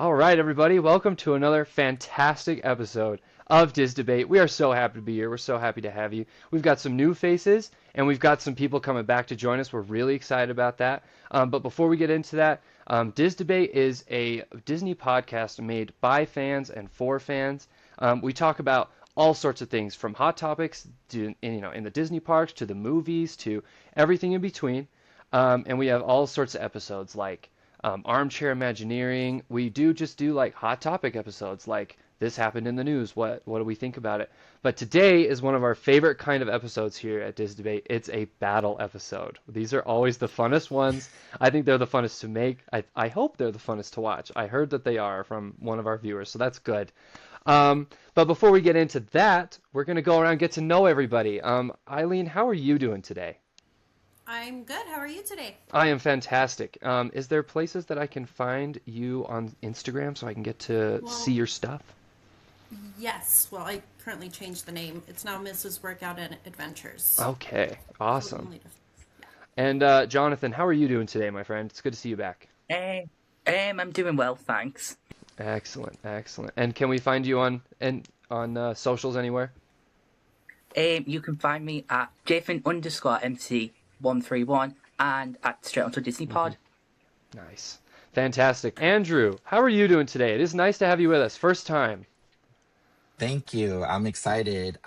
All right, everybody, welcome to another fantastic episode of Diz Debate. We are so happy to be here. We're so happy to have you. We've got some new faces, and we've got some people coming back to join us. We're really excited about that. But before we get into that, Diz Debate is a Disney podcast made by fans and for fans. We talk about all sorts of things, from hot topics to, in the Disney parks to the movies to everything in between. And we have all sorts of episodes like armchair imagineering. We just do like hot topic episodes, like this happened in the news. What do we think about it? But today is one of our favorite kind of episodes here at Diz Debate. It's a battle episode. These are always the funnest ones. I think they're the funnest to make. I hope they're the funnest to watch. I heard that they are from one of our viewers, so that's good. But before we get into that, we're gonna go around and get to know everybody. Aylin, how are you doing today? I'm good. How are you today? I am fantastic. Is there places that I can find you on Instagram so I can get to see Well, your stuff? yes. Well, I currently changed the name. It's now Mrs. Workout and Adventures. Okay, So the awesome. only difference. Yeah. And Jonathan, how are you doing today, my friend? It's good to see you back. Hey, I'm doing well, thanks. Excellent, excellent. And can we find you on socials anywhere? You can find me at Jathan_MC131 and at Straight Onto Disney Hmm. Pod. Nice, fantastic. Andrew, how are you doing today? It is nice to have you with us. First time. Thank you. I'm excited.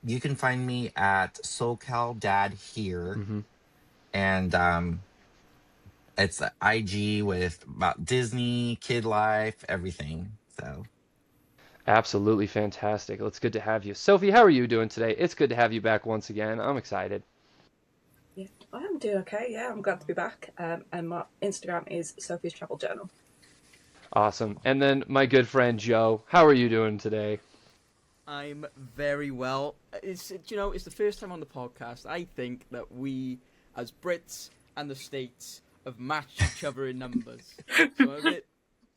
You can find me at SoCal Dad here, Hmm. and it's a IG with about Disney, kid life, everything. So Absolutely fantastic. Well, it's good to have you. Sophie, how are you doing today? It's good to have you back once again. I'm excited. Yeah, I am doing okay. Yeah, I'm glad to be back. And my Instagram is Sophie's Travel Journal. Awesome. And then my good friend Joe, how are you doing today? I'm very well. It's the first time on the podcast. I think that we, as Brits and the States, have matched each other in numbers. So I'm a bit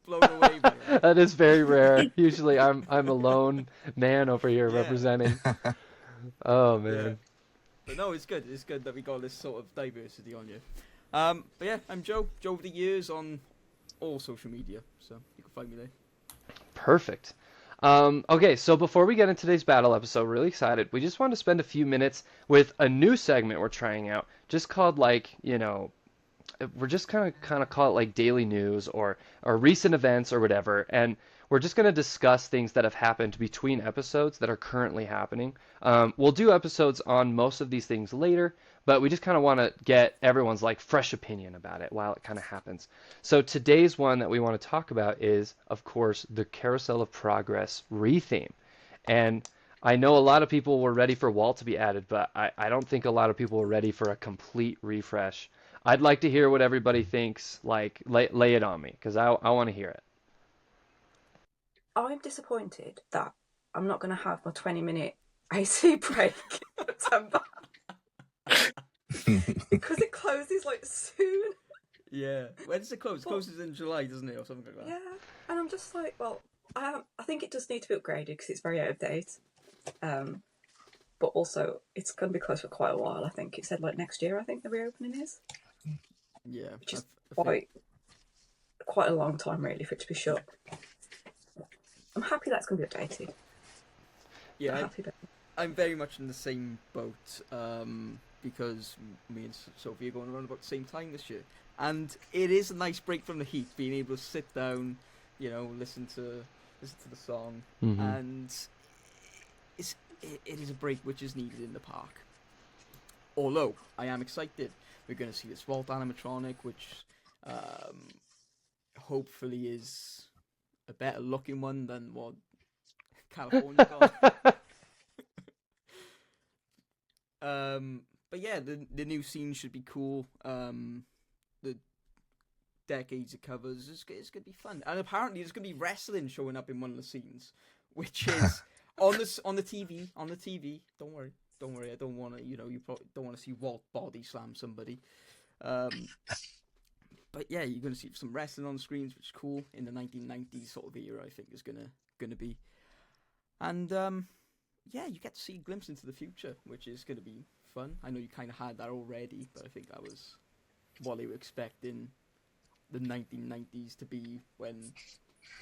blown away by that. That is very rare. Usually I'm a lone man over here Yeah, representing. Oh yeah. man. But no, it's good. It's good that we got this sort of diversity on you. But yeah, I'm Joe. Joe over the years on all social media, so you can find me there. Perfect. Okay, so before we get into today's battle episode, really excited. We just want to spend a few minutes with a new segment we're trying out, just called we're just kind of call it like daily news or recent events or whatever, and we're just going to discuss things that have happened between episodes that are currently happening. We'll do episodes on most of these things later, but we just kind of want to get everyone's like fresh opinion about it while it kind of happens. So today's one that we want to talk about is, of course, the Carousel of Progress retheme. And I know a lot of people were ready for Walt to be added, but I don't think a lot of people were ready for a complete refresh. I'd like to hear what everybody thinks. Like, lay it on me, because I want to hear it. I'm disappointed that I'm not going to have my 20-minute AC break in September because it closes like soon. Yeah. When does it close? It But closes in July, doesn't it, or something like that? yeah, and I'm just like, well, I think it does need to be upgraded because it's very out of date. Um, but also it's going to be closed for quite a while. I think it said like next year. I think the reopening is, Yeah. which is I think. quite a long time really for it to be shut. I'm happy that's going to be updated. Yeah. Not happy, but I'm very much in the same boat because me and Sophie are going around about the same time this year, and it is a nice break from the heat, being able to sit down, listen to the song, Hmm. and it is a break which is needed in the park. Although I am excited, we're going to see this Walt animatronic, which um, hopefully is a better looking one than what California got. But yeah, the new scene should be cool. The decades it covers it's gonna be fun, and apparently there's gonna be wrestling showing up in one of the scenes, which is on the TV on the TV. Don't worry. I don't want to. You probably don't want to see Walt body slam somebody. Um, but yeah, you're gonna see some wrestling on the screens, which is cool in the 1990s sort of era. I think is gonna be, and yeah, you get to see a glimpse into the future, which is gonna be fun. I know you kind of had that already, but I think that was what they were expecting the 1990s to be when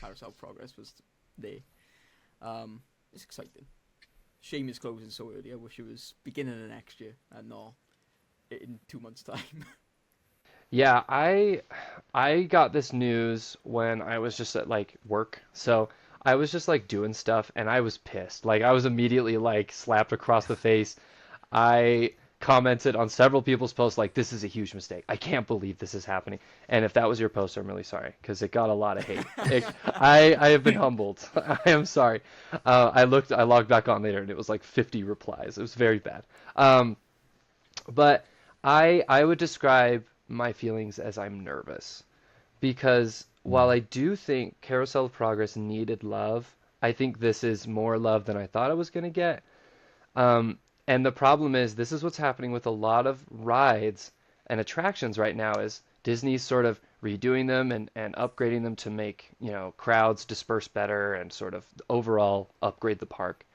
Carousel Progress was there. It's exciting. Shame it's closing so early. I wish it was beginning of next year and not in 2 months' time. Yeah, I got this news when I was just at like work. So I was just like doing stuff and I was pissed. Like I was immediately like slapped across the face. I commented on several people's posts like this is a huge mistake. I can't believe this is happening. And if that was your post, I'm really sorry because it got a lot of hate. I have been humbled. I am sorry. I logged back on later and it was like 50 replies. It was very bad. But I would describe my feelings as I'm nervous because while I do think Carousel of Progress needed love, I think this is more love than I thought I was going to get. And the problem is, this is what's happening with a lot of rides and attractions right now is Disney's sort of redoing them and upgrading them to make, crowds disperse better and sort of overall upgrade the park.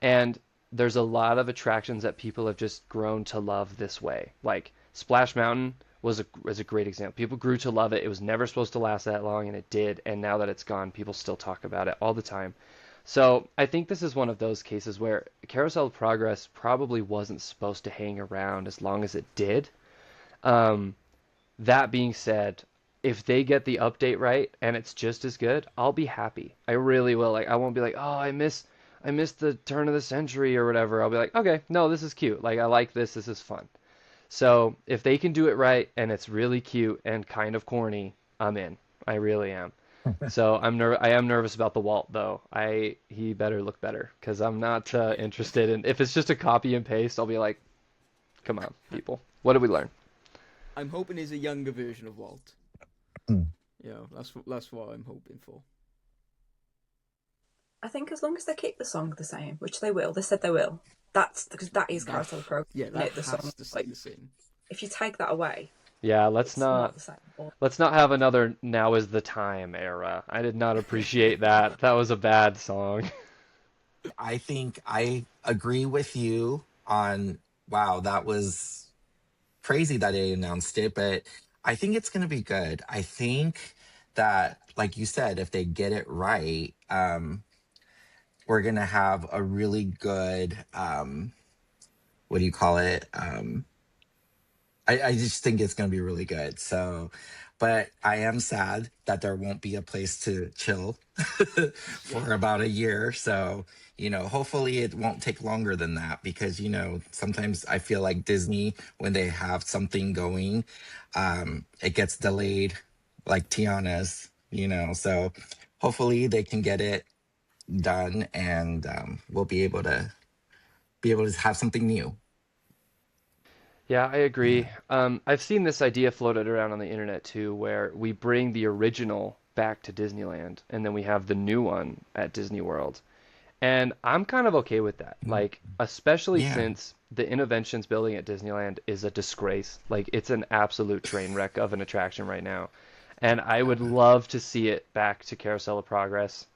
And there's a lot of attractions that people have just grown to love this way. Like Splash Mountain was a great example. People grew to love it. It was never supposed to last that long, and it did. And now that it's gone, people still talk about it all the time. So I think this is one of those cases where Carousel of Progress probably wasn't supposed to hang around as long as it did. Um, that being said, if they get the update right and it's just as good, I'll be happy. I really will. Like I won't be like, oh, I missed the turn of the century or whatever. I'll be like, okay, no, this is cute. Like I like this. This is fun. So if they can do it right and it's really cute and kind of corny, I'm in. I really am. So I am nervous about the Walt though. He better look better because I'm not interested in if it's just a copy and paste. I'll be like, come on, people, what did we learn? I'm hoping it's a younger version of Walt. Mm. That's what I'm hoping for. I think as long as they keep the song the same, which they will, they said they will. That's because that is Carousel of Progress. Yeah, isn't that it? The has song. to stay the same. If you take that away, Yeah, it's not the same. let's not have another Now is the Time era. I did not appreciate that. That was a bad song. I think I agree with you on, wow, that was crazy that they announced it, but I think it's going to be good. I think that, like you said, if they get it right, we're going to have a really good, what do you call it? I just think it's going to be really good. So, but I am sad that there won't be a place to chill for about a year. So, hopefully it won't take longer than that because, sometimes I feel like Disney, when they have something going, it gets delayed like Tiana's, so hopefully they can get it done and we'll be able to have something new. Yeah, I Yeah. agree. I've seen this idea floated around on the internet too, where we bring the original back to Disneyland and then we have the new one at Disney World. And I'm kind of okay with that. Mm. Like, especially Yeah. since the Innoventions building at Disneyland is a disgrace. Like, it's an absolute train wreck of an attraction right now. And I would love to see it back to Carousel of Progress.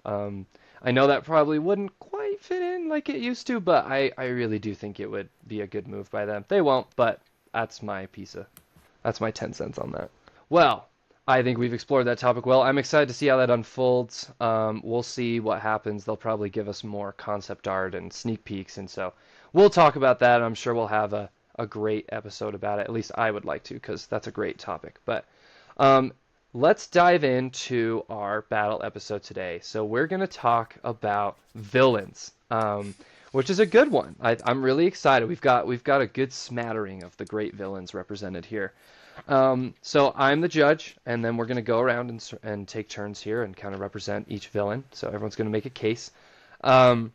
I know that probably wouldn't quite fit in like it used to, but I really do think it would be a good move by them. They won't, but that's my 10 cents on that. Well, I think we've explored that topic well. I'm excited to see how that unfolds. We'll see what happens. They'll probably give us more concept art and sneak peeks, and so we'll talk about that. I'm sure we'll have a great episode about it. At least I would like to, because that's a great topic. But um, let's dive into our battle episode today. So we're going to talk about villains, which is a good one. I'm really excited. We've got a good smattering of the great villains represented here. So I'm the judge, and then we're going to go around and take turns here and kind of represent each villain. So everyone's going to make a case. Um,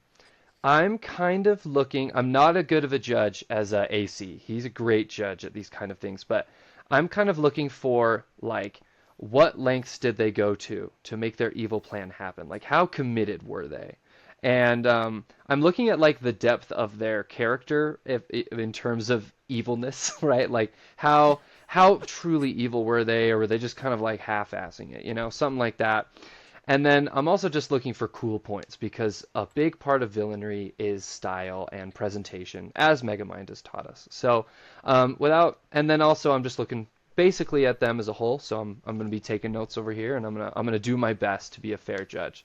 I'm kind of looking. I'm not as good of a judge as AC. He's a great judge at these kind of things, but I'm kind of looking for like what lengths did they go to make their evil plan happen? Like how committed were they? And I'm looking at like the depth of their character if in terms of evilness, right? Like how truly evil were they, or were they just kind of like half-assing it, something like that. And then I'm also just looking for cool points because a big part of villainy is style and presentation, as Megamind has taught us. So and then also I'm just looking basically at them as a whole. So I'm going to be taking notes over here, and I'm gonna do my best to be a fair judge.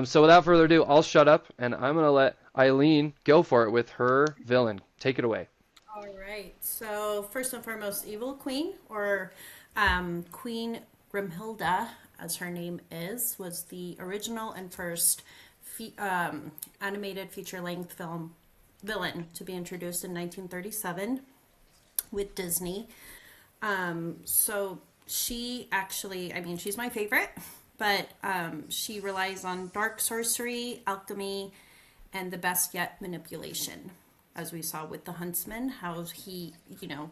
So without further ado, I'll shut up, and I'm going to let Aylin go for it with her villain. Take it away. All right. So first and foremost, Evil Queen, or Queen Grimhilda, as her name is, was the original and first animated feature-length film villain to be introduced in 1937 with Disney. So she actually, I mean, she's my favorite, but she relies on dark sorcery, alchemy, and the best yet, manipulation. As we saw with the huntsman, how he,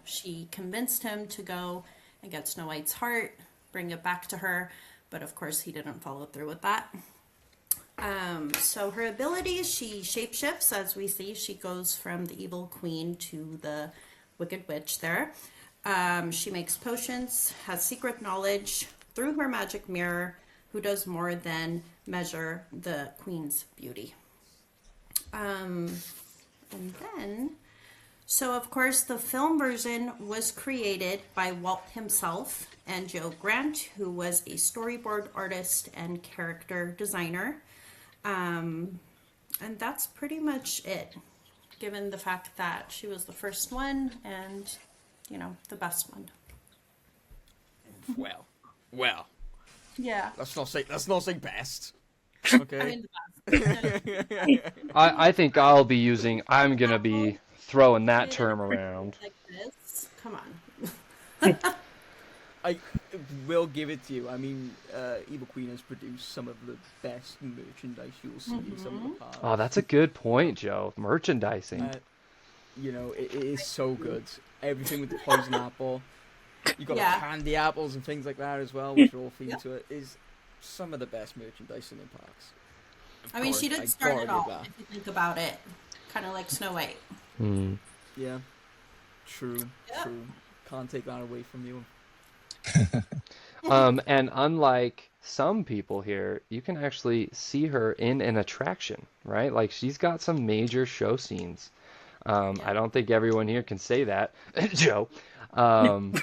she convinced him to go and get Snow White's heart, bring it back to her, but of course he didn't follow through with that. So her abilities, she shapeshifts, as we see. She goes from the evil queen to the wicked witch there. She makes potions, has secret knowledge through her magic mirror, who does more than measure the queen's beauty. And then, so of course the film version was created by Walt himself and Joe Grant, who was a storyboard artist and character designer. And that's pretty much it, given the fact that she was the first one and, the best one. Well. Yeah. Let's not say best. Okay. I mean, the best. I think I'm going to be throwing that term around. Like this? Come on. I will give it to you. I mean, Evil Queen has produced some of the best merchandise you'll see in some of the parts. Oh, that's a good point, Joe. Merchandising. It is so good. Everything with the poison apple. You got Yeah. the candy apples and things like that as well, which are all themed to it. Is some of the best merchandise in the parks. I mean, she did start it all, if you think about it. Kind of like Snow White. Yeah. True. Yep. True. Can't take that away from you. And unlike some people here, you can actually see her in an attraction, right? Like she's got some major show scenes. I don't think everyone here can say that, Joe. Whoa.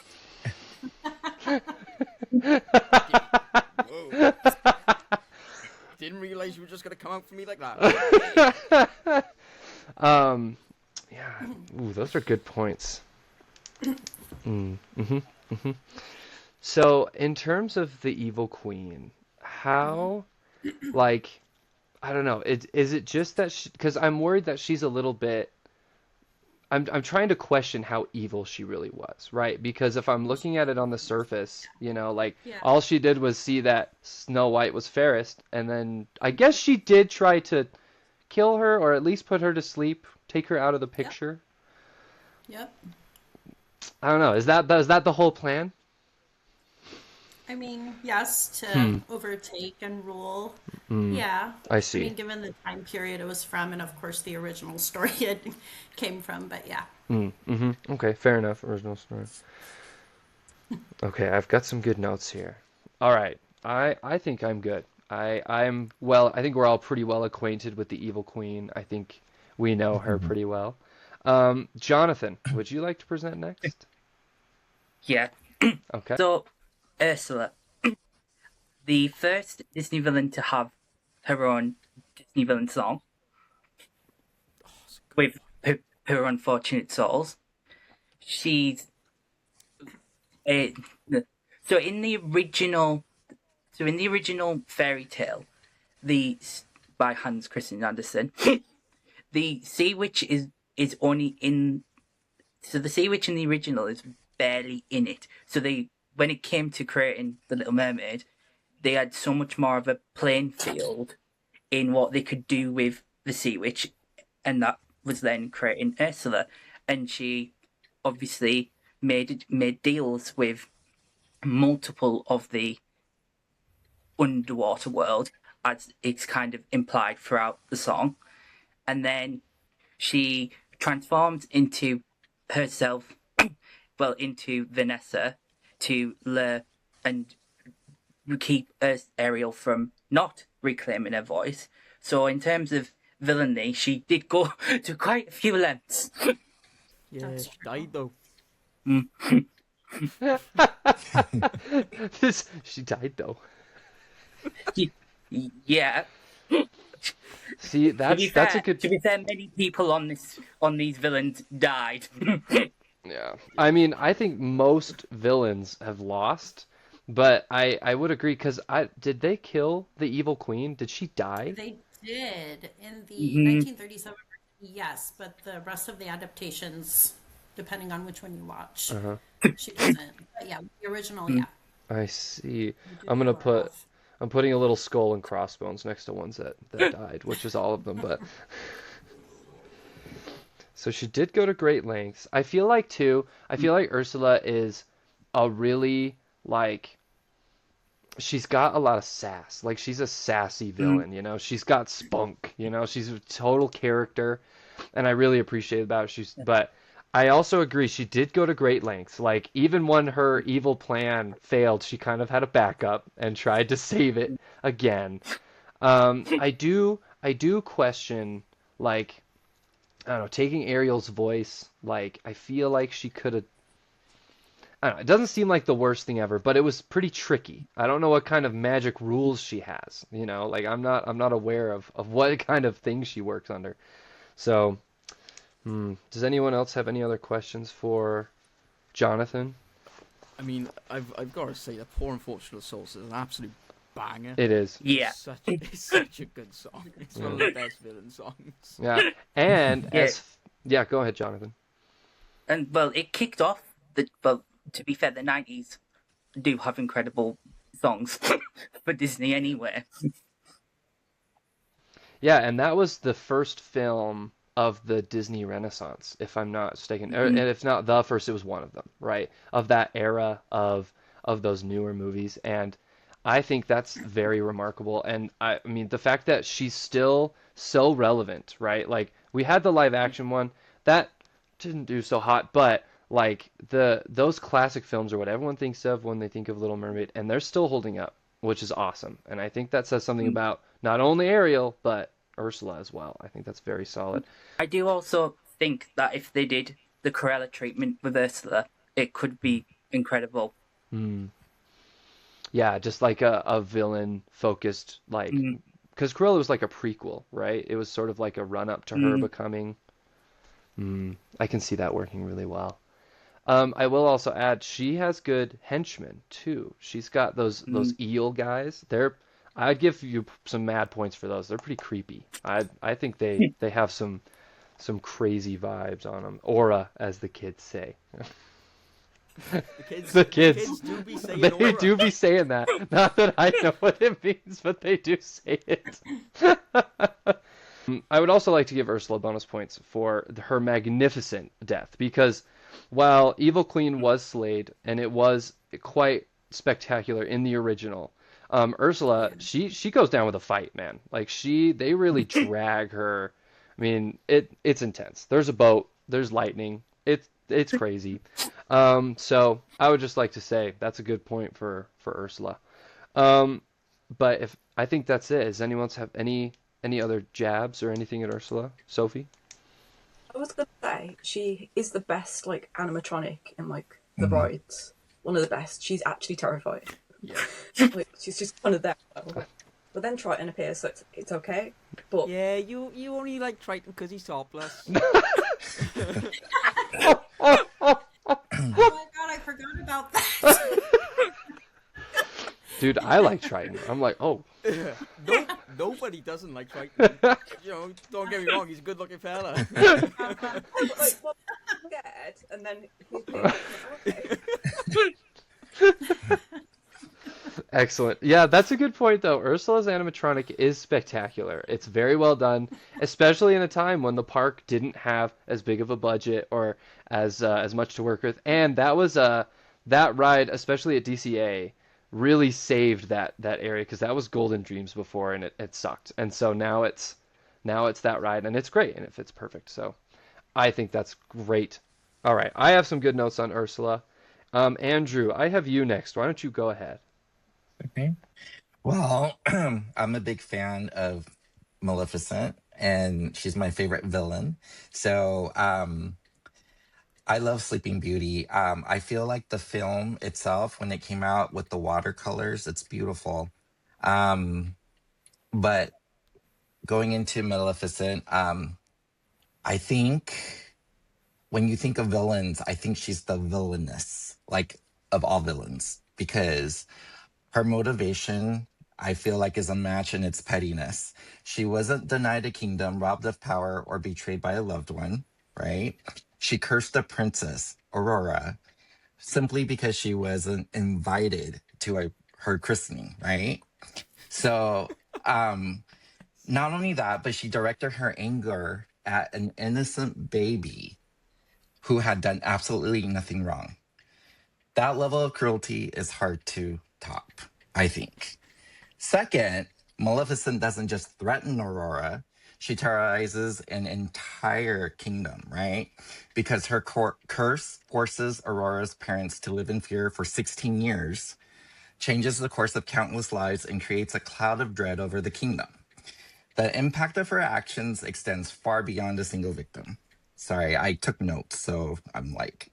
Didn't realize you were just gonna come out for me like that. Yeah. Ooh, those are good points. So, in terms of the Evil Queen, how, like, I don't know, is it just that because I'm worried that she's a little bit. I'm trying to question how evil she really was, right? Because if I'm looking at it on the surface, all she did was see that Snow White was fairest, and then I guess she did try to kill her or at least put her to sleep, take her out of the picture. Yep. I don't know. Is that the whole plan? I mean, yes, to overtake and rule. Yeah. I see. I mean, given the time period it was from, and of course the original story it came from, but yeah. Okay, fair enough. Original story. Okay, I've got some good notes here. All right. I think I'm good. I think we're all pretty well acquainted with the Evil Queen. I think we know her pretty well. Jonathan, would you like to present next? Yeah. Okay. So, Ursula, the first Disney villain to have her own Disney villain song with her unfortunate souls. She's so in the original fairy tale, by Hans Christian Andersen, the sea witch is only in. So the sea witch in the original is barely in it. So when it came to creating the Little Mermaid, they had so much more of a playing field in what they could do with the sea witch, and that was then creating Ursula. And she obviously made deals with multiple of the underwater world, as it's kind of implied throughout the song. And then she transformed into herself, into Vanessa, to lure and keep Ariel from not reclaiming her voice. So in terms of villainy, she did go to quite a few lengths. Yeah, she died though. She died though. Yeah. See, To be that's a fair, good. many people on these villains died. Yeah. I mean, I think most villains have lost, but I would agree because I did they kill the evil queen? Did she die? They did in the Mhm. 1937 version, yes, but the rest of the adaptations, depending on which one you watch, Uh-huh. she doesn't. But yeah, the original, yeah, I see. you do I'm gonna kill her put off. I'm putting a little skull and crossbones next to ones that died, which is all of them, but so she did go to great lengths. I feel like too, I feel like Ursula is a really like she's got a lot of sass. Like she's a sassy Mm. villain, you know. She's got spunk, you know. She's a total character, and I really appreciate about it. But I also agree she did go to great lengths. Like even when her evil plan failed, she kind of had a backup and tried to save it again. I do question like I don't know, taking Ariel's voice. Like I feel like she could have I don't know, it doesn't seem like the worst thing ever, but it was pretty tricky. I don't know what kind of magic rules she has, you know, like I'm not aware of what kind of things she works under. So, does anyone else have any other questions for Jonathan? I mean, I've got to say that Poor Unfortunate Souls is an absolute banger. It is. Yeah. It's such a good song. It's one of the best villain songs. Yeah. And Yeah. yeah, go ahead, Jonathan. And well, it kicked off the well. To be fair, the 90s do have incredible songs for Disney anyway. Yeah, and that was the first film of the Disney Renaissance, if I'm not mistaken. And Mhm. if not the first, it was one of them, right? Of that era of those newer movies. And I think that's very remarkable. And I mean, the fact that she's still so relevant, right? Like we had the live action one that didn't do so hot, but like those classic films are what everyone thinks of when they think of Little Mermaid, and they're still holding up, which is awesome. And I think that says something about not only Ariel, but Ursula as well. I think that's very solid. I do also think that if they did the Corella treatment with Ursula, it could be incredible. Hmm. Yeah, just like a villain focused, like, Mm. because Cruella was like a prequel, right? It was sort of like a run up to her Mm. becoming. I can see that working really well. I will also add she has good henchmen too. She's got those Mm. eel guys. I'd give you some mad points for those. They're pretty creepy. I think they have some crazy vibes on them. Aura, as the kids say. The The kids, kids do be saying they aura. do be saying that. Not that I know what it means, but they do say it. I would also like to give Ursula bonus points for her magnificent death because while Evil Queen was slayed and it was quite spectacular in the original, Ursula she goes down with a fight, man. Like they really drag her. I mean, it's intense. There's a boat, there's lightning. It's crazy. So I would just like to say that's a good point for Ursula. Um, but if I think that's it. Does anyone else have any other jabs or anything at Ursula? Sophie? I was gonna say she is the best like animatronic in like the Mhm. rides. One of the best. She's actually terrifying. Yeah. Like she's just kind of there. But then Triton appears, so it's okay. But Yeah, you only like Triton because he's topless. Oh my god, I forgot about that. Dude, I like Triton. I'm like, oh. no, nobody doesn't like Triton. You know, don't get me wrong, he's a good-looking fella. like, well, I'm scared, and then he's okay. Excellent. Yeah, that's a good point though. Ursula's animatronic is spectacular. It's very well done, especially in a time when the park didn't have as big of a budget or as much to work with. And that was that ride, especially at DCA, really saved that area because that was Golden Dreams before and it sucked. And so now it's that ride and it's great and it fits perfect. So I think that's great. All right, I have some good notes on Ursula. Andrew, I have you next. Why don't you go ahead? Okay. Well, I'm a big fan of Maleficent, and she's my favorite villain. So, I love Sleeping Beauty. I feel like the film itself, when it came out with the watercolors, it's beautiful. Um, but going into Maleficent, I think when you think of villains, I think she's the villainess, like of all villains, because her motivation, I feel like, is a match in its pettiness. She wasn't denied a kingdom, robbed of power, or betrayed by a loved one, right? She cursed the princess, Aurora, simply because she wasn't invited to her christening, right? So, not only that, but she directed her anger at an innocent baby who had done absolutely nothing wrong. That level of cruelty is hard to top, I think. Second, Maleficent doesn't just threaten Aurora, she terrorizes an entire kingdom, right? Because her curse forces Aurora's parents to live in fear for 16 years, changes the course of countless lives, and creates a cloud of dread over the kingdom. The impact of her actions extends far beyond a single victim. Sorry, I took notes, so I'm like.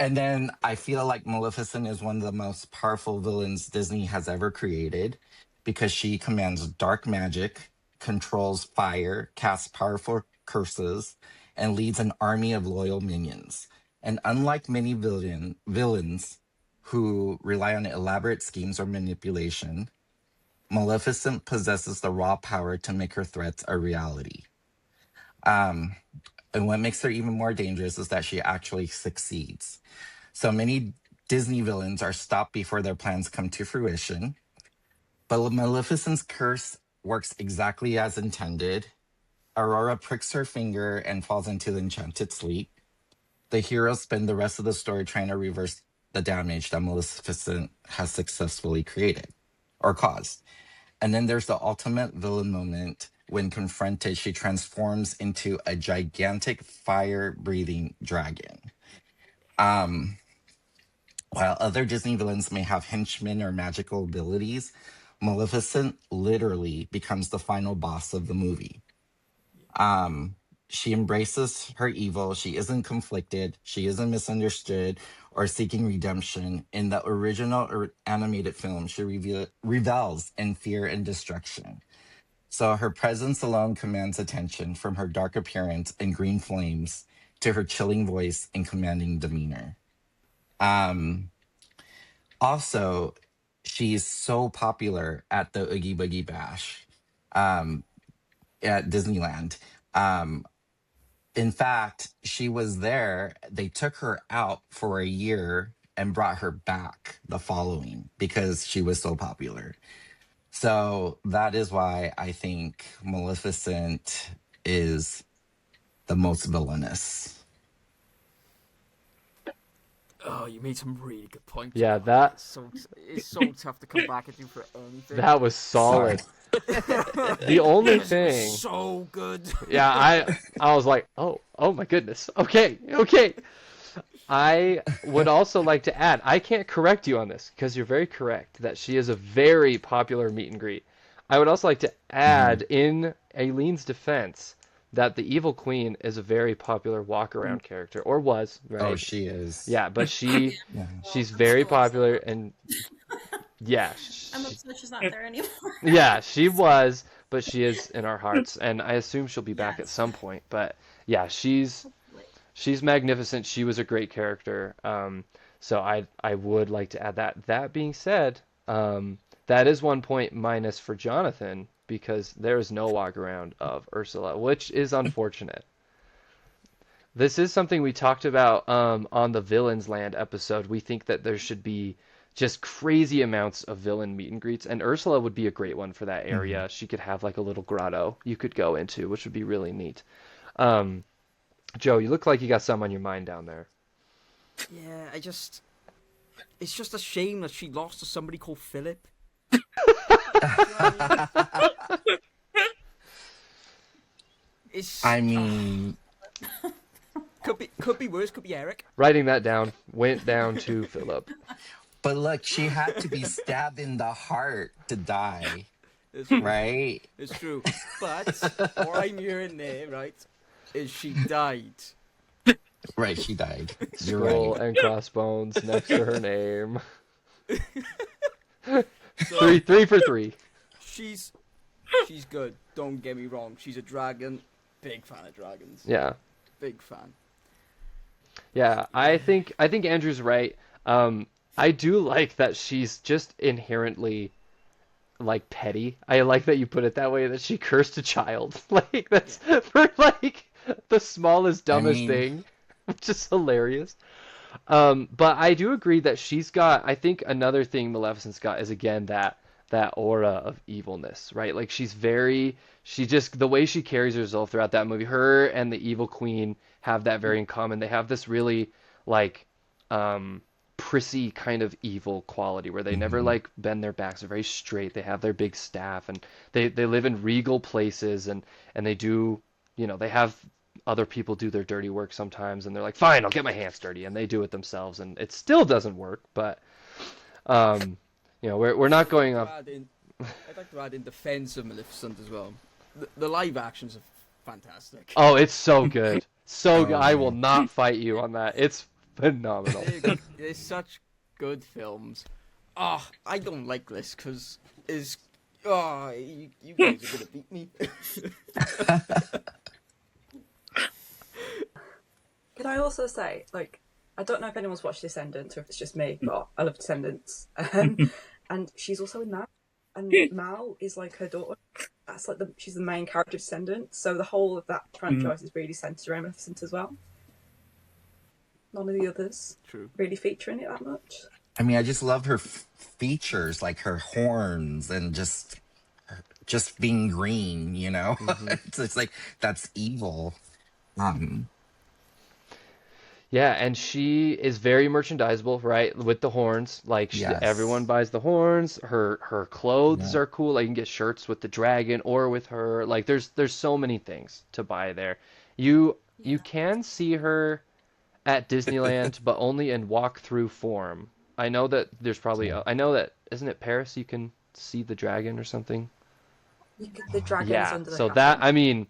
And then I feel like Maleficent is one of the most powerful villains Disney has ever created because she commands dark magic, controls fire, casts powerful curses, and leads an army of loyal minions. And unlike many villains who rely on elaborate schemes or manipulation, Maleficent possesses the raw power to make her threats a reality. Um, and what makes her even more dangerous is that she actually succeeds. So many Disney villains are stopped before their plans come to fruition. But Maleficent's curse works exactly as intended. Aurora pricks her finger and falls into the enchanted sleep. The heroes spend the rest of the story trying to reverse the damage that Maleficent has successfully created or caused. And then there's the ultimate villain moment when confronted, she transforms into a gigantic fire-breathing dragon. Um, While other Disney villains may have henchmen or magical abilities, Maleficent literally becomes the final boss of the movie. Um, she embraces her evil. She isn't conflicted. She isn't misunderstood or seeking redemption. In the original animated film, she revels in fear and destruction. So her presence alone commands attention, from her dark appearance and green flames to her chilling voice and commanding demeanor. Um, Also, she's so popular at the Oogie Boogie Bash um, at Disneyland. Um, in fact, she was there. They took her out for a year and brought her back the following because she was so popular. So that is why I think Maleficent is the most villainous. Oh, you made some really good points. Yeah, Oh, it's so tough to come back at you for anything. that was Sorry. solid. The only It was thing, so good. yeah, I was like, oh my goodness. Okay. I would also like to add, I can't correct you on this because you're very correct that she is a very popular meet and greet. I would also like to Mhm. add in Aylin's defense that the Evil Queen is a very popular walk around character, or was, Oh, right? she is. Yeah, but Yeah. Well, she's I'm very still upset. popular and yeah, I'm upset she's not there anymore. yeah, she was, but she is in our hearts, and I assume she'll be back at Yes. some point. But yeah, Hopefully. she's magnificent. She was a great character. So I would like to add that. That being said, that is 1 point minus for Jonathan because there is no walk around of Ursula, which is unfortunate. This is something we talked about on the Villains Land episode. We think that there should be just crazy amounts of villain meet and greets, and Ursula would be a great one for that Mhm. area. She could have like a little grotto you could go into, which would be really neat. Um, Joe, you look like you got some on your mind down there. Yeah, it's just a shame that she lost to somebody called Philip. It's I mean, could be worse. Could be Eric. Writing that down, went down to Philip. but look, she had to be stabbed in the heart to die, It's true. right? It's true. But what I'm hearing there, right, is she died Right, she died. You're Skull right. and crossbones next to her name. So Three for three. she's she's good. Don't get me wrong. She's a dragon. Big fan of dragons. Yeah. Big fan. Yeah, I think Andrew's right. I do like that she's just inherently like petty. I like that you put it that way, that she cursed a child. Like that's for like the smallest, I dumbest mean, thing, which is hilarious. But I do agree that she's got, I think another thing Maleficent's got is again that aura of evilness, right? Like she just, the way she carries herself throughout that movie, her and the evil queen have that very in common. They have this really like um prissy kind of evil quality where they never mhm. like bend their backs. They're very straight. They have their big staff and they live in regal places and they do, they have other people do their dirty work sometimes and they're like, fine, I'll get my hands dirty, and they do it themselves and it still doesn't work, but um we're not I'd like going to off. add in. I'd like to add in defense of Maleficent as well. The live actions are fantastic. Oh, it's so good. So good. Oh I will yeah. not fight you on that. It's phenomenal. They're such good films. Ah, I don't like this because is you guys are gonna beat me. Can I also say, like, I don't know if anyone's watched Descendants or if it's just me, but I love Descendants. And she's also in that. And Mal is like her daughter. That's like she's the main character of Descendants. So the whole of that franchise is really centered around Maleficent as well. None of the others True. really featuring it that much. I mean, I just love her features, like her horns and just being green. Hmm. It's like that's evil. Um, Yeah, and she is very merchandisable, right? With the horns, like everyone yes. buys the horns. Her clothes Yeah. are cool. Like you can get shirts with the dragon or with her. Like there's so many things to buy there. You Yeah. can see her at Disneyland, but only in walk-through form. I know that there's probably Yeah. I know that, isn't it Paris you can see the dragon or something? The dragons Yeah. under the So that, castle. I mean,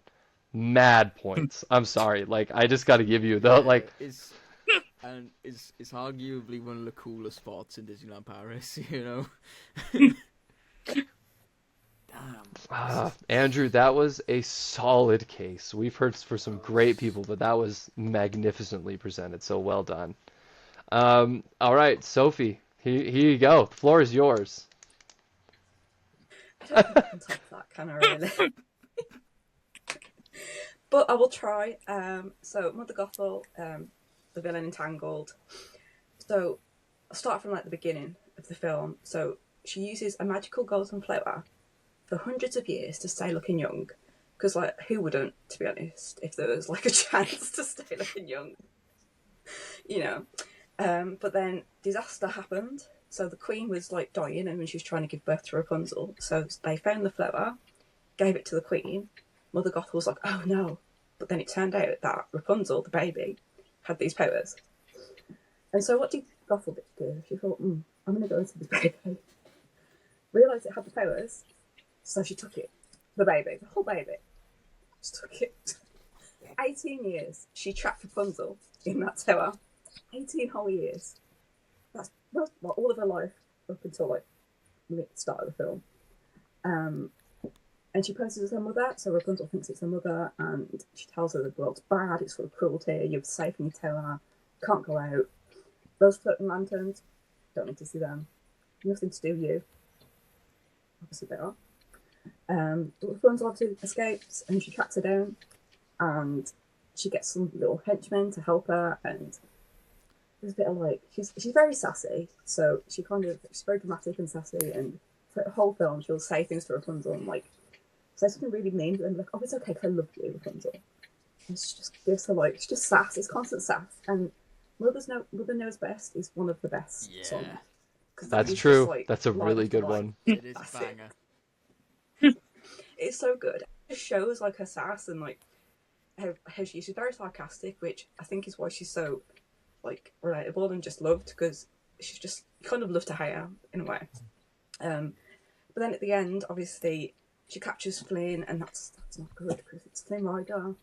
mad points. I'm sorry. Like I just got to give you the Yeah, like. it's arguably one of the coolest spots in Disneyland Paris. You know. Damn. Andrew, that was a solid case. We've heard for some great people, but that was magnificently presented. So well done. All right, Sophie, here you go. The floor is yours. I don't think I can top that, can I really? But I will try. So Mother Gothel, the villain entangled. So I'll start from like the beginning of the film. So she uses a magical golden flower for hundreds of years to stay looking young. Because like who wouldn't, to be honest, if there was like a chance to stay looking young, you know. But then disaster happened. So the queen was like dying, and when she was trying to give birth to Rapunzel, so they found the flower, gave it to the queen. Mother Gothel was like, "Oh no!" But then it turned out that Rapunzel, the baby, had these powers. And so what did Gothel do? She thought, "I'm going to go into this baby." Realised it had the powers, so she took it. The baby, the whole baby, she took it. 18 years she trapped Rapunzel in that tower. 18 whole years. That's like all of her life up until like the start of the film. And she poses as her mother, so Rapunzel thinks it's her mother, and she tells her the world's bad, it's full of cruelty, you're safe in your tower, can't go out. Those floating lanterns, don't need to see them. Nothing to do with you. Obviously they are. But Rapunzel obviously escapes, and she tracks her down, and she gets some little henchmen to help her, and there's a bit of like she's very sassy, so she's very dramatic and sassy, and for the whole film she'll say things to Rapunzel and like say something really mean, and like, "Oh, it's okay, because I love you, Rapunzel." And she just gives her like, it's just sass, it's constant sass, and Mother Knows Best is one of the best songs. Yeah, That's It's true. just, like, That's a line really after good line. one. it is a That's it. banger. It's so good. It shows like her sass and like how she's very sarcastic, which I think is why she's so like relatable and just loved, because she's just kind of love to hate her in a way. But then at the end, obviously, she captures Flynn, and that's not good because it's Flynn Rider.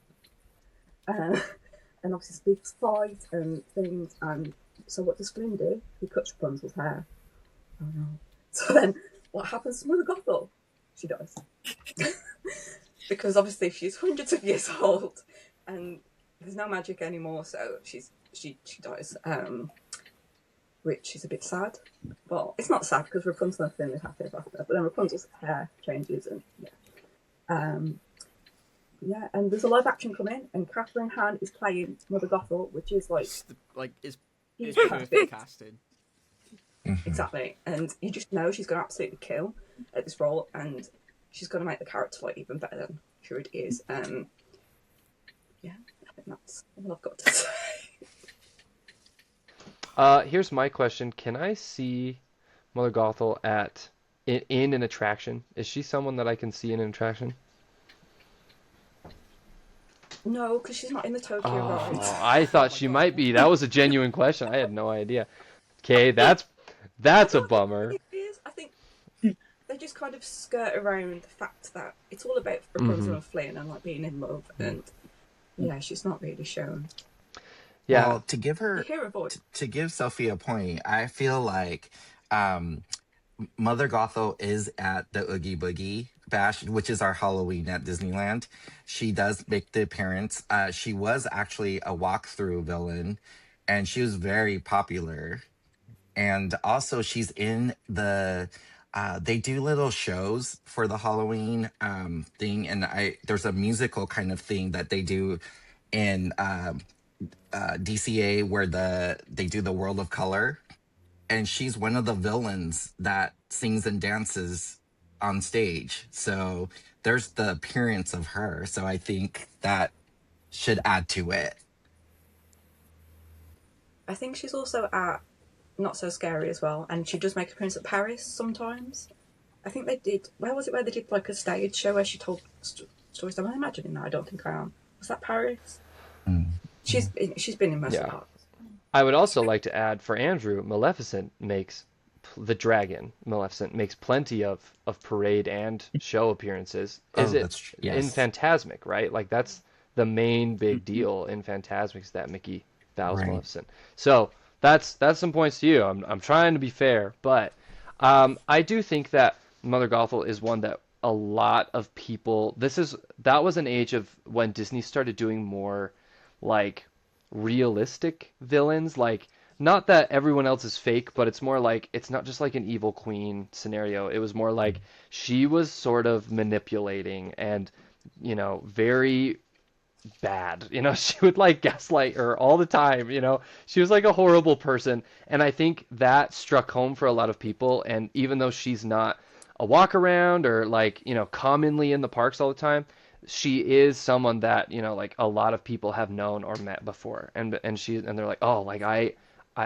And and obviously speaks fight and things. And so what does Flynn do? He cuts Rapunzel's hair. Oh no. So then what happens to Mother Gothel? She dies. Because obviously she's hundreds of years old and there's no magic anymore, so she dies. Which is a bit sad. Well, it's not sad because Rapunzel and Flynn is happy ever after, but then Rapunzel's hair changes and yeah, and there's a live action coming, and Catherine Hahn is playing Mother Gothel, which is It's he's perfect casting. Exactly, and you just know she's going to absolutely kill at this role, and she's going to make the character like even better than she already is. Yeah, I think that's all I've got to say. Here's my question: can I see Mother Gothel in an attraction? Is she someone that I can see in an attraction? No, because she's not in the Tokyo ride. I thought she might be. That was a genuine question. I had no idea. Okay, that's a bummer. It is. I think they just kind of skirt around the fact that it's all about Rapunzel and Flynn and like being in love, and yeah, she's not really shown. Yeah. Well, to give her You hear her voice. to give Sophie a point, I feel like Mother Gothel is at the Oogie Boogie Bash, which is our Halloween at Disneyland. She does make the appearance. She was actually a walkthrough villain, and she was very popular. And also, she's in the. They do little shows for the Halloween thing, and there's a musical kind of thing that they do in DCA where they do the World of Color, and she's one of the villains that sings and dances on stage. So there's the appearance of her. So I think that should add to it. I think she's also at Not So Scary as well, and she does make an appearance at Paris sometimes. I think they did. Where was it? Where they did like a stage show where she told stories? Am I imagining that? I don't think I am. Was that Paris? She's been in most of the parts. I would also like to add for Andrew, Maleficent makes plenty of parade and show appearances. Is it Yes. in Fantasmic, right? Like that's the main big deal in Fantasmic is that Mickey bows Right. Maleficent. So that's some points to you. I'm trying to be fair, but I do think that Mother Gothel is one that a lot of people. That was an age of when Disney started doing more like realistic villains, like not that everyone else is fake, but it's more like it's not just like an evil queen scenario. It was more like she was sort of manipulating and very bad. She would like gaslight her all the time. She was like a horrible person, and I think that struck home for a lot of people. And even though she's not a walk around or like commonly in the parks all the time, she is someone that like a lot of people have known or met before, and they're like, oh, like I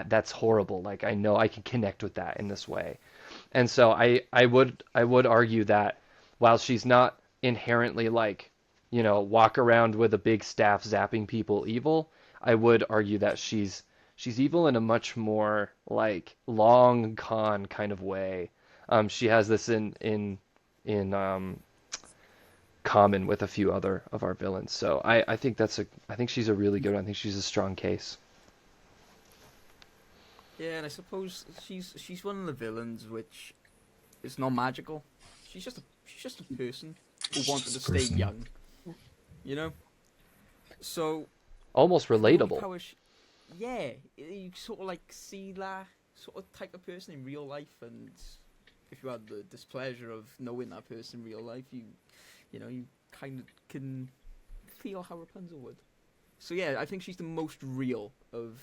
that's horrible, like I know I can connect with that in this way. And so I would argue that while she's not inherently like walk around with a big staff zapping people evil, I would argue that she's evil in a much more like long con kind of way. She has this in common with a few other of our villains. So I think I think she's a really good one. I think she's a strong case. Yeah, and I suppose she's one of the villains which is not magical. She's just a person who wanted to stay young. So Almost relatable. You sort of like see that sort of type of person in real life, and if you had the displeasure of knowing that person in real life, you kind of can feel how Rapunzel would. So yeah, I think she's the most real of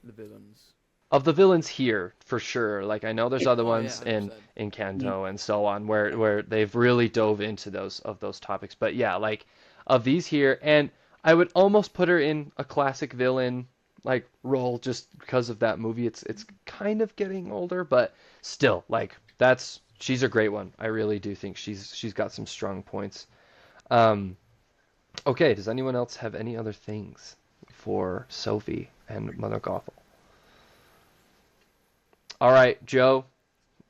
the villains. Of the villains here, for sure. Like I know there's other ones yeah, in Kanto and so on where they've really dove into those topics. But yeah, like of these here, and I would almost put her in a classic villain like role just because of that movie. It's kind of getting older, but still, like she's a great one. I really do think she's got some strong points. Okay, does anyone else have any other things for Sophie and Mother Gothel? All right, Joe,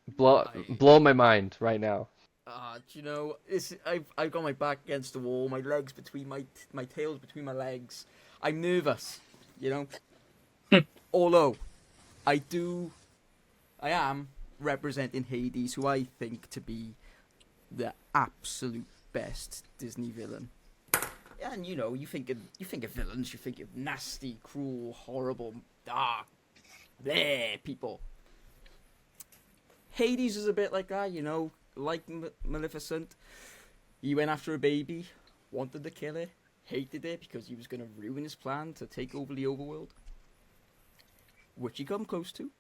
blow my mind right now. I've got my back against the wall, my legs between my tails between my legs. I'm nervous, you know. Although, I am representing Hades, who I think to be the absolute best Disney villain. And you know, you think of villains, you think of nasty, cruel, horrible, dark, bleh people. Hades is a bit like that, you know, like Maleficent. He went after a baby, wanted to kill it, hated it because he was going to ruin his plan to take over the overworld, which he come close to.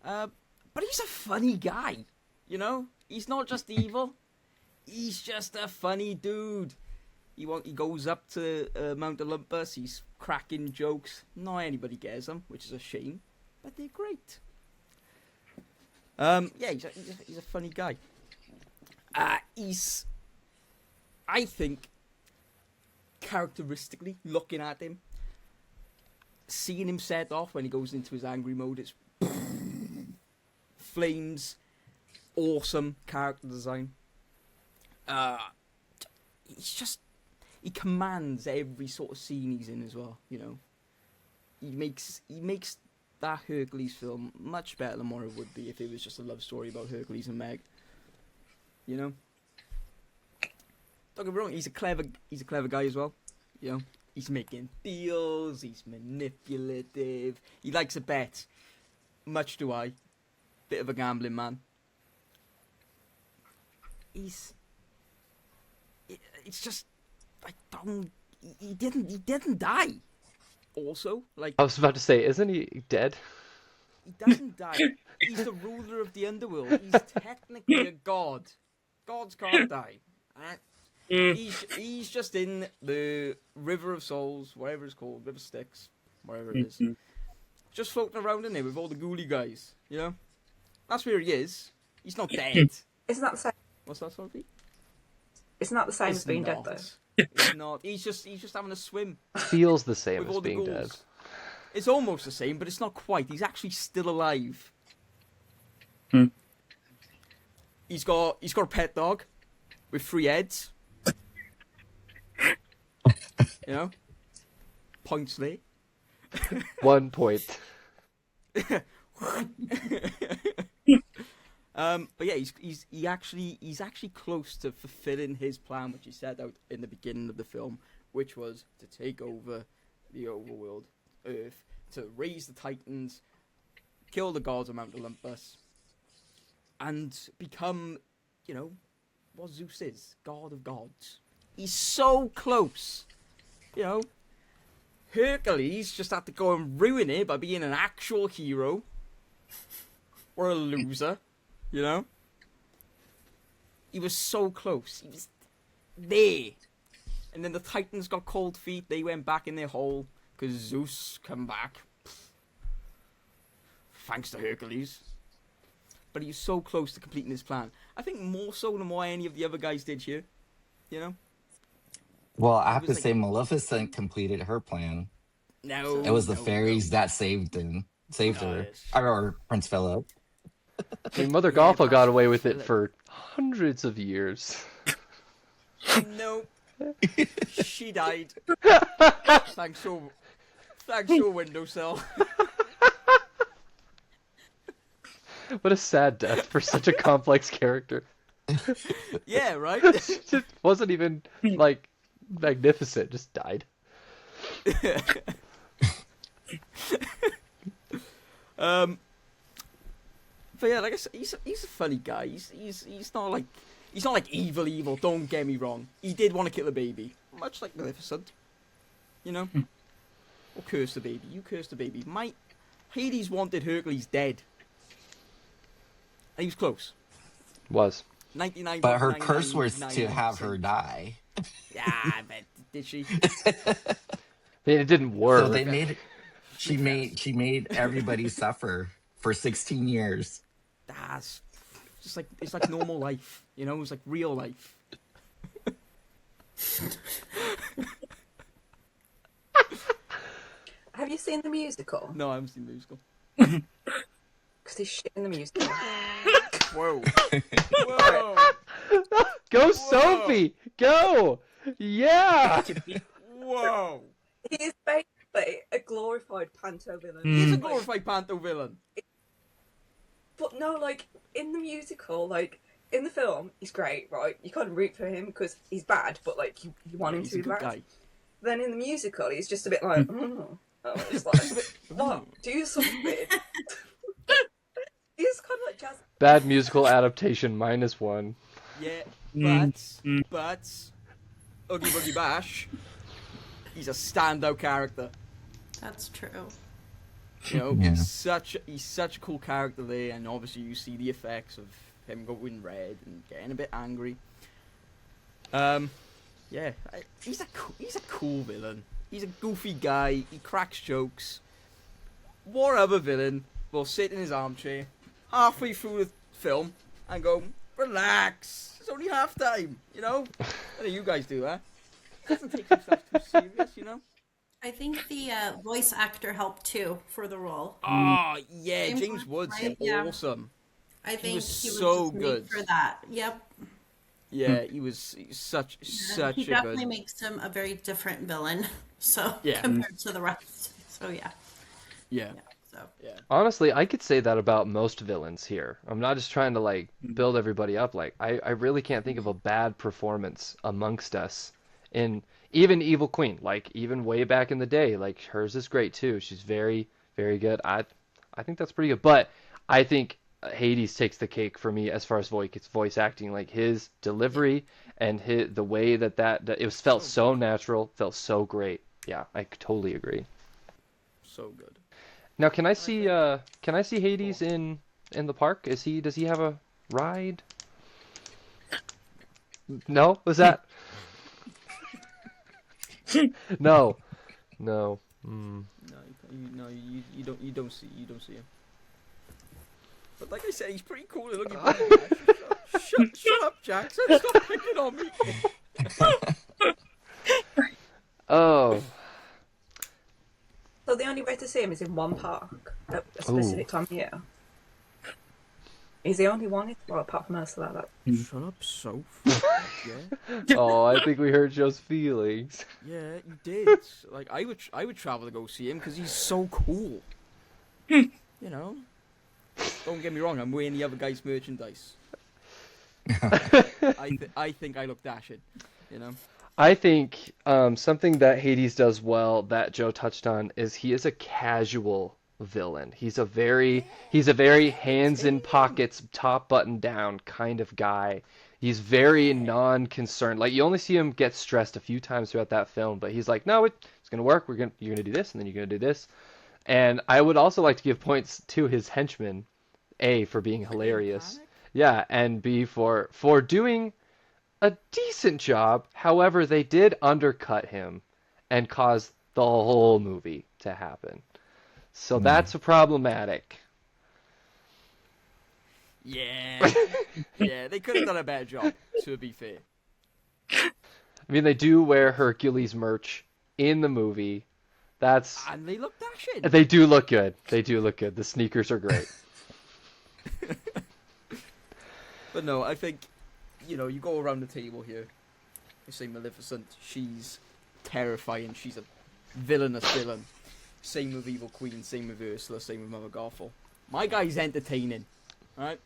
But he's a funny guy, you know? He's not just evil, he's just a funny dude. He goes up to Mount Olympus, he's cracking jokes. Not anybody gets them, which is a shame, but they're great. Yeah, he's a funny guy. I think, characteristically, looking at him, seeing him set off when he goes into his angry mode, it's flames, awesome character design. He commands every sort of scene he's in as well, you know. He makes that Hercules film much better than what it would be if it was just a love story about Hercules and Meg. You know? Don't get me wrong, he's a clever guy as well. You know? He's making deals, he's manipulative, he likes a bet. Much do I. Bit of a gambling man. It's just he didn't die. Also, like, I was about to say, isn't he dead? he doesn't die. He's the ruler of the underworld. He's technically a god. Gods can't die. Right? He's just in the River of Souls, whatever it's called, River Styx, whatever it is. Just floating around in there with all the ghoulie guys, you know? That's where he is. He's not dead. Isn't that the same? What's that, Sophie? Isn't that the same It's as being not. dead, though? It's not. He's just having a swim Feels the same with as all the being ghouls. dead. It's almost the same, but it's not quite. He's actually still alive. He's got a pet dog with 3 heads. You know? Points there. 1 point. But yeah, he's actually close to fulfilling his plan, which he set out in the beginning of the film, which was to take over the overworld, Earth, to raise the Titans, kill the gods of Mount Olympus, and become, you know, what Zeus is, god of gods. He's so close, you know. Hercules just had to go and ruin it by being an actual hero, or a loser. You know? He was so close. He was there. And then the Titans got cold feet. They went back in their hole because Zeus come back. Thanks to Hercules. But he was so close to completing his plan. I think more so than what any of the other guys did here. You know? Well, I have It to was say, Maleficent completed her plan. No. It was the no, fairies no. that saved her, Yes. or Prince Philip. I mean, Mother Gothel got away with it for hundreds of years. No. She died. Thanks your windowsill. What a sad death for such a complex character. Yeah, right? It wasn't even, like, magnificent, just died. But yeah, like I said, he's a funny guy. He's not like evil. Don't get me wrong. He did want to kill a baby, much like Maleficent. You know, or curse the baby. You curse the baby. Hades wanted Hercules dead, and he was close. Was. 99. But her curse was to have her die. Yeah, I bet. Did she? I mean, it didn't work. So she made everybody suffer for 16 years. That's just like it's like normal life. You know, it's like real life. Have you seen the musical? No, I haven't seen the musical. Because there's shit in the musical. Whoa. Whoa. Go, Sophie! Go! Yeah! Whoa. He is basically a glorified panto villain. He's a glorified panto villain. But no, like, in the musical, like, in the film, he's great, right? You kind of root for him because he's bad, but, like, you want him He's to a be good bad. guy. Then in the musical, he's just a bit like, it's like, oh, do something. He's kind of like jazz. Bad musical adaptation -1. Yeah, but Oogie Boogie Bash, he's a standout character. That's true. You know, Yeah. he's such a cool character there, and obviously you see the effects of him going red and getting a bit angry. Yeah, he's a cool villain. He's a goofy guy. He cracks jokes. What other villain will sit in his armchair halfway through the film and go, "Relax, it's only half time," you know? What do you guys do, huh? He doesn't take himself too serious, you know? I think the voice actor helped too for the role. Oh, yeah, James James Woods, Woods, right? Yeah. awesome. I think was he was so just made good. for that. Yep. Yeah, he's such He a definitely good... makes him a very different villain. So Yeah. compared to the rest. So yeah. Yeah, So yeah. Honestly, I could say that about most villains here. I'm not just trying to like build everybody up. Like I really can't think of a bad performance amongst us in even Evil Queen. Like even way back in the day, like hers is great too. She's very, very good. I think that's pretty good. But I think Hades takes the cake for me as far as voice acting. Like his delivery and the way that it was felt so natural, felt so great. Yeah, I totally agree. So good. Now, can I see Hades in the park? Does he have a ride? No? Was that? No. No. Mm. No, you don't see him. But like I said, he's pretty cool looking. Shut up, Jackson! Stop picking on me. Oh. So the only way to see him is in one park at a specific time of year. He's the only one, well, apart from Ursula. Shut up, Soph. Yeah, Oh, I think we hurt Joe's feelings. yeah, you did. Like I would travel to go see him because he's so cool. You know. Don't get me wrong, I'm wearing the other guy's merchandise. I think I look dashing. You know. I think something that Hades does well that Joe touched on is he is a casual villain. He's a very hands in pockets, top button down kind of guy. He's very non-concerned. Like you only see him get stressed a few times throughout that film, but he's like, "No, it's gonna work. You're gonna do this, and then you're gonna do this." And I would also like to give points to his henchmen, A, for being hilarious. Yeah, and B, for doing a decent job. However, they did undercut him and cause the whole movie to happen. So that's problematic. Yeah. Yeah, they could have done a better job, to be fair. I mean, they do wear Hercules merch in the movie. And they look dashing. They do look good. They do look good. The sneakers are great. But no, I think, you know, you go around the table here. You say Maleficent, she's terrifying. She's a villainous villain. Same with Evil Queen, same with Ursula, same with Mother Gothel. My guy's entertaining, right?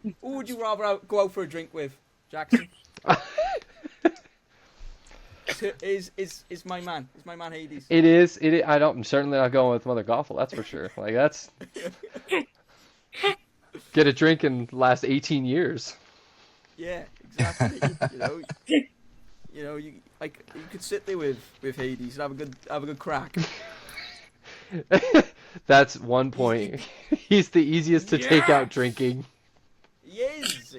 Who would you rather go out for a drink with, Jackson? Is my man? Is my man Hades? It is. I'm certainly not going with Mother Gothel. That's for sure. Like that's get a drink and last 18 years. Yeah, exactly. You could sit there with Hades and have a good crack. That's one point. He's the easiest to take out drinking. He is.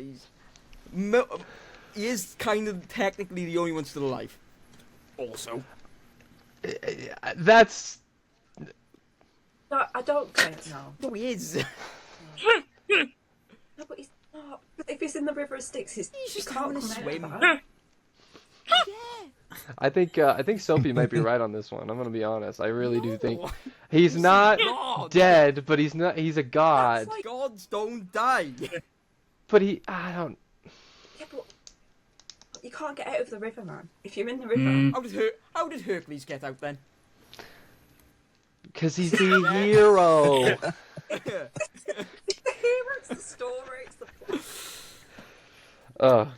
He is kind of technically the only one still alive. Also, That's No, I don't think, no. no, he is. No, but he's not. If he's in the River of Styx, he's just can't having a come out swim. of that. I think Sophie might be right on this one. I'm gonna be honest. I really do think No. he's not God. dead, but he's a god. That's like- Gods don't die. But I don't. Yeah, but you can't get out of the river, man. If you're in the river, How did Hercules get out then? Because he's the hero. it's the hero, it's the story, it's the plot.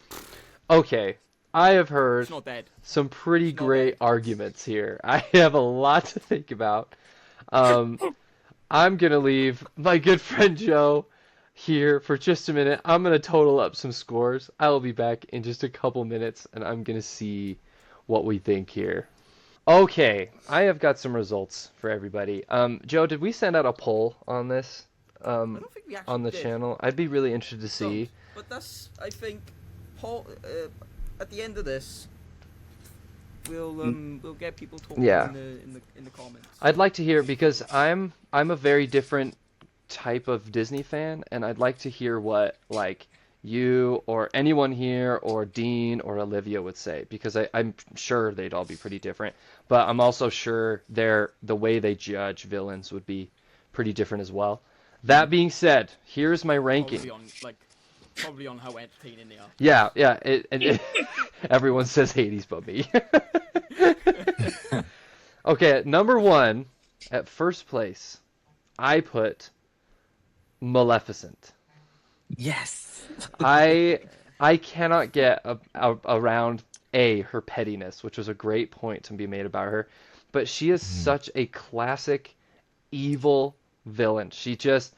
Okay. I have heard It's not dead. some pretty It's not great dead. arguments here. I have a lot to think about. Um, I'm gonna leave my good friend Joe here for just a minute. I'm gonna total up some scores. I will be back in just a couple minutes, and I'm gonna see what we think here. Okay, I have got some results for everybody. Joe, did we send out a poll on this, I don't think we actually on the did. channel? I'd be really interested to see. Don't. But that's, I think, Paul. At the end of this, we'll get people talking Yeah. in the comments. I'd like to hear because I'm a very different type of Disney fan, and I'd like to hear what like you or anyone here or Dean or Olivia would say because I'm sure they'd all be pretty different, but I'm also sure the way they judge villains would be pretty different as well. That being said, here's my ranking. Probably on how entertaining they are. Yeah, yeah. Everyone says Hades but me. Okay, at number one, at first place, I put Maleficent. Yes. I cannot get around her pettiness, which was a great point to be made about her, but she is such a classic evil villain. She just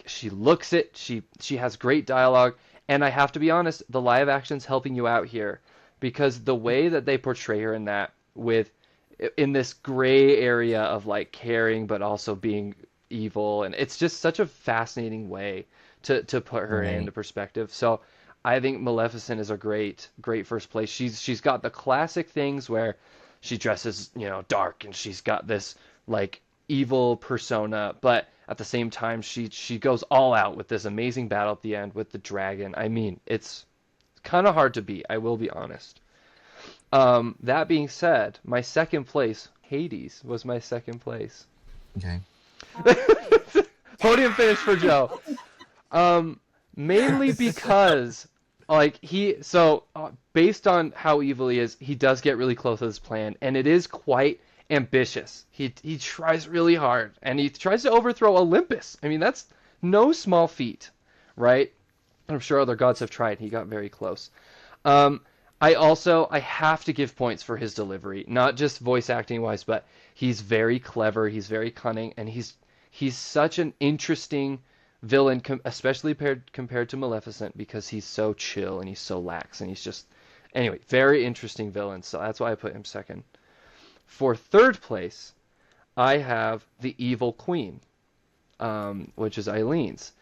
she looks it. She has great dialogue, and I have to be honest, the live action's helping you out here because the way that they portray her in this gray area of like caring but also being evil, and it's just such a fascinating way to put her into perspective. So I think Maleficent is a great first place. She's got the classic things where she dresses, dark, and she's got this like evil persona, but at the same time she goes all out with this amazing battle at the end with the dragon. I mean, it's kind of hard to beat, I will be honest. That being said, my second place, Hades, was my second place. Okay. Podium finish for Joe. Mainly because based on how evil he is, he does get really close to his plan, and it is quite ambitious. He tries really hard, and he tries to overthrow Olympus. I mean, that's no small feat, right? I'm sure other gods have tried. He got very close. I have to give points for his delivery, not just voice acting wise, but he's very clever, he's very cunning, and he's such an interesting villain, especially compared to Maleficent, because he's so chill and he's so lax, and he's just anyway, very interesting villain. So that's why I put him second. For third place, I have the Evil Queen, which is Aylin's.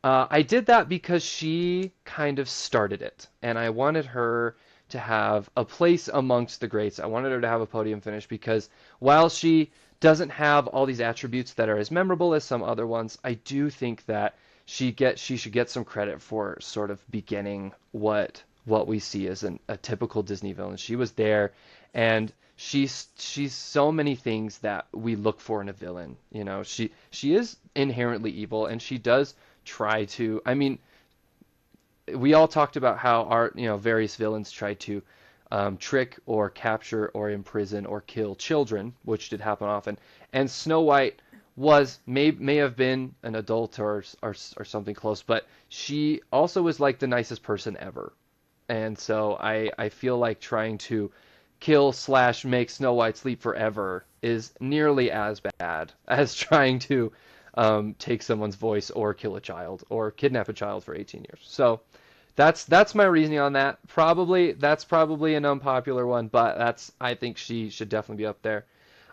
I did that because she kind of started it, and I wanted her to have a place amongst the greats. I wanted her to have a podium finish because while she doesn't have all these attributes that are as memorable as some other ones, I do think that she should get some credit for sort of beginning what we see as a typical Disney villain. She was there, and she's so many things that we look for in a villain. She is inherently evil, and she does try to. I mean, we all talked about how our various villains try to trick or capture or imprison or kill children, which did happen often. And Snow White may have been an adult or something close, but she also was like the nicest person ever. And so I feel like trying to kill / make Snow White sleep forever is nearly as bad as trying to take someone's voice or kill a child or kidnap a child for 18 years. So that's my reasoning on that. That's probably an unpopular one, but I think she should definitely be up there.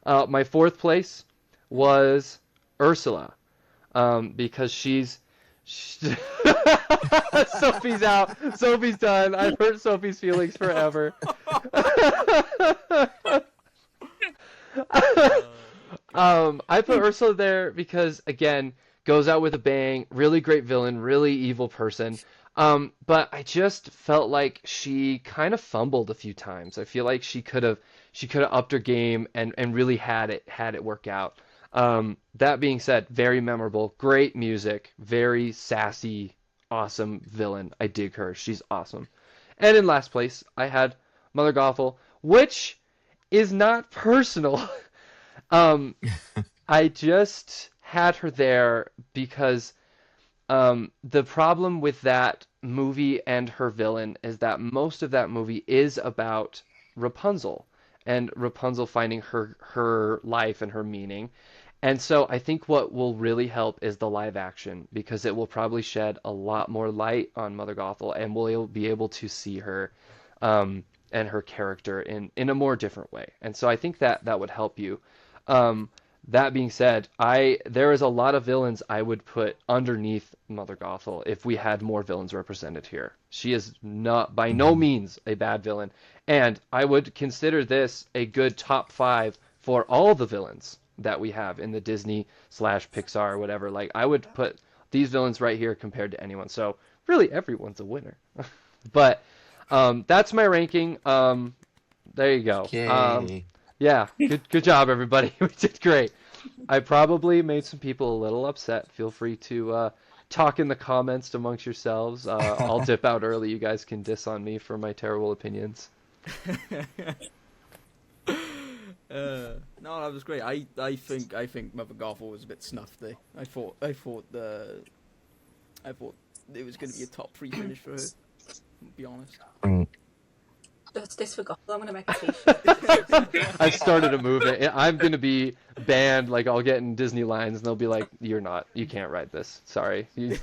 My fourth place was Ursula, because she's Sophie's out. Sophie's done. I've hurt Sophie's feelings forever. I put Ursula there because, again, goes out with a bang, really great villain, really evil person. But I just felt like she kind of fumbled a few times. I feel like she could have upped her game and really had it work out. That being said, very memorable, great music, very sassy, awesome villain. I dig her. She's awesome. And in last place, I had Mother Gothel, which is not personal. um, I just had her there because the problem with that movie and her villain is that most of that movie is about Rapunzel and Rapunzel finding her life and her meaning. And so I think what will really help is the live action because it will probably shed a lot more light on Mother Gothel and we'll be able to see her and her character in a more different way. And so I think that that would help you. Um, that being said, there is a lot of villains I would put underneath Mother Gothel if we had more villains represented here. She is not by no Mhm. means a bad villain, and I would consider this a good top 5 for all the villains that we have in the Disney slash Pixar or whatever. Like I would put these villains right here compared to anyone. So really, everyone's a winner. But that's my ranking. There you go. Yay. Yeah, good job, everybody. We did great. I probably made some people a little upset. Feel free to talk in the comments amongst yourselves. I'll dip out early. You guys can diss on me for my terrible opinions. No, that was great. I think Mother Gothel was a bit snuffy. I thought it was going to be a top 3 finish for her. To be honest. Mm. Justice for Gothel. I'm going to make a t-shirt. I've started a movement. I'm gonna be banned. Like I'll get in Disney lines, and they'll be like, "You're not. You can't write this. Sorry. You're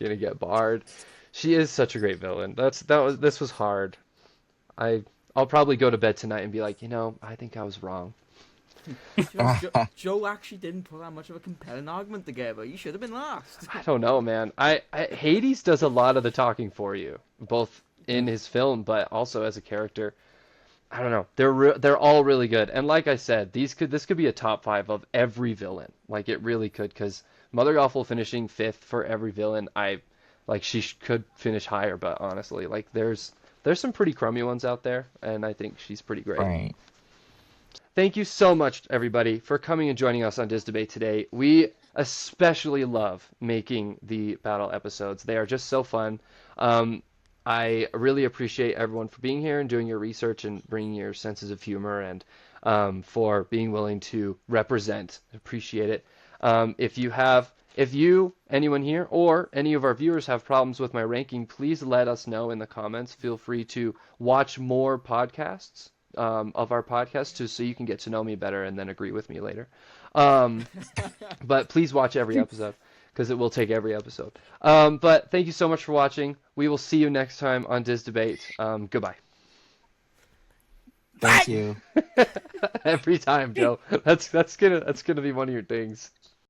gonna get barred." She is such a great villain. This was hard. I'll probably go to bed tonight and be like, I think I was wrong. Joe actually didn't put that much of a compelling argument together. You should have been last. I don't know, man. Hades does a lot of the talking for you, both in his film, but also as a character. I don't know. They're all really good, and like I said, this could be a top 5 of every villain. Like it really could, because Mother Gothel finishing 5th for every villain. She could finish higher, but honestly, like there's some pretty crummy ones out there, and I think she's pretty great. Right. Thank you so much, everybody, for coming and joining us on Diz Debate today. We especially love making the battle episodes. They are just so fun. I really appreciate everyone for being here and doing your research and bringing your senses of humor and for being willing to represent. Appreciate it. If anyone here, or any of our viewers have problems with my ranking, please let us know in the comments. Feel free to watch more podcasts of our podcast so you can get to know me better and then agree with me later. But please watch every episode because it will take every episode. But thank you so much for watching. We will see you next time on Diz Debate. Goodbye. Thank you. Every time, Joe. That's gonna be one of your things.